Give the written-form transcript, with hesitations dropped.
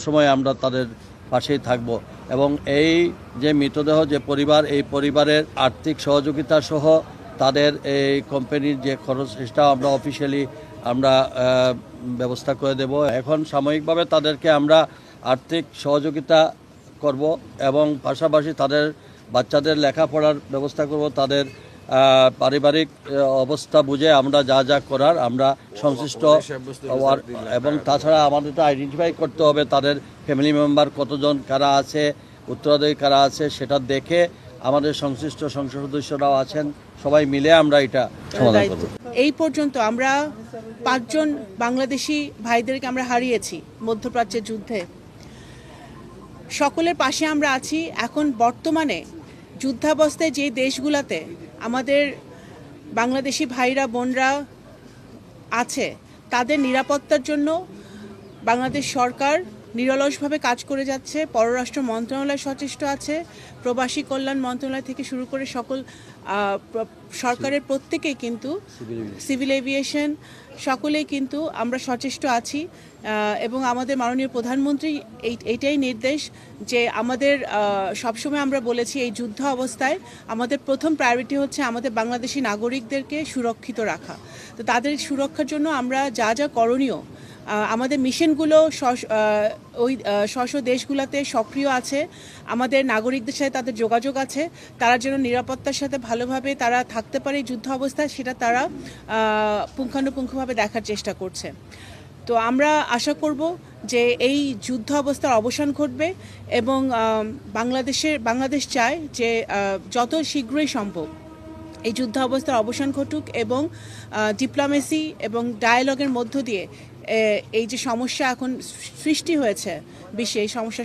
সবসময় আমরা তাদের পাশেই থাকব এবং এই যে মৃতদেহ যে পরিবার, এই পরিবারের আর্থিক সহযোগিতা সহ তাদের এই কোম্পানির যে খরচ সেটাও আমরা অফিসিয়ালি আমরা ব্যবস্থা করে দেব। এখন সাময়িকভাবে তাদেরকে আমরা আর্থিক সহযোগিতা করব এবং পাশাপাশি তাদের বাচ্চাদের লেখাপড়ার ব্যবস্থা করব। তাদের পারিবারিক অবস্থা বুঝে আমরা যা যা করার আমরা সংশ্লিষ্ট এবং তাছাড়া আমাদের তো আইডেন্টিফাই করতে হবে তাদের ফ্যামিলি মেম্বার কতজন কারা আছে, উত্তরাধিকারী কারা আছে, সেটা দেখে আমাদের সংশ্লিষ্ট সংসদ সদস্যরাও আছেন, সবাই মিলে আমরা এটা সমাধান করব। এই পর্যন্ত আমরা 5 জন বাংলাদেশি ভাইদেরকে আমরা হারিয়েছি মধ্যপ্রাচ্যের যুদ্ধে। সকলের পাশে আমরা আছি। এখন বর্তমানে যুদ্ধাবস্থায় যে দেশগুলোতে আমাদের বাংলাদেশি ভাইরা বোনরা আছে তাদের নিরাপত্তার জন্য বাংলাদেশ সরকার নিরলসভাবে কাজ করে যাচ্ছে। পররাষ্ট্র মন্ত্রণালয় সচেষ্ট আছে, প্রবাসী কল্যাণ মন্ত্রণালয় থেকে শুরু করে সকল সরকারের প্রত্যেকেই কিন্তু, সিভিল এভিয়েশন সকলেই কিন্তু আমরা সচেষ্ট আছি এবং আমাদের মাননীয় প্রধানমন্ত্রী এইটাই নির্দেশ যে আমাদের সবসময় আমরা বলেছি এই যুদ্ধ অবস্থায় আমাদের প্রথম প্রায়োরিটি হচ্ছে আমাদের বাংলাদেশি নাগরিকদেরকে সুরক্ষিত রাখা। তো তাদের সুরক্ষার জন্য আমরা যা যা করণীয় আমাদের মিশনগুলো ওই স্ব দেশগুলোতে সক্রিয় আছে, আমাদের নাগরিকদের সাথে তাদের যোগাযোগ আছে, তারা যেন নিরাপত্তার সাথে ভালোভাবে তারা থাকতে পারে যুদ্ধ অবস্থায়, সেটা তারা পুঙ্খানুপুঙ্খভাবে দেখার চেষ্টা করছে। তো আমরা আশা করব যে এই যুদ্ধ অবস্থার অবসান ঘটবে এবং বাংলাদেশ চায় যে যত শীঘ্রই সম্ভব এই যুদ্ধ অবস্থার অবসান ঘটুক এবং ডিপ্লোমেসি এবং ডায়ালগের মধ্য দিয়ে এই যে সমস্যা এখন সৃষ্টি হয়েছে বিশ্বে, এই সমস্যা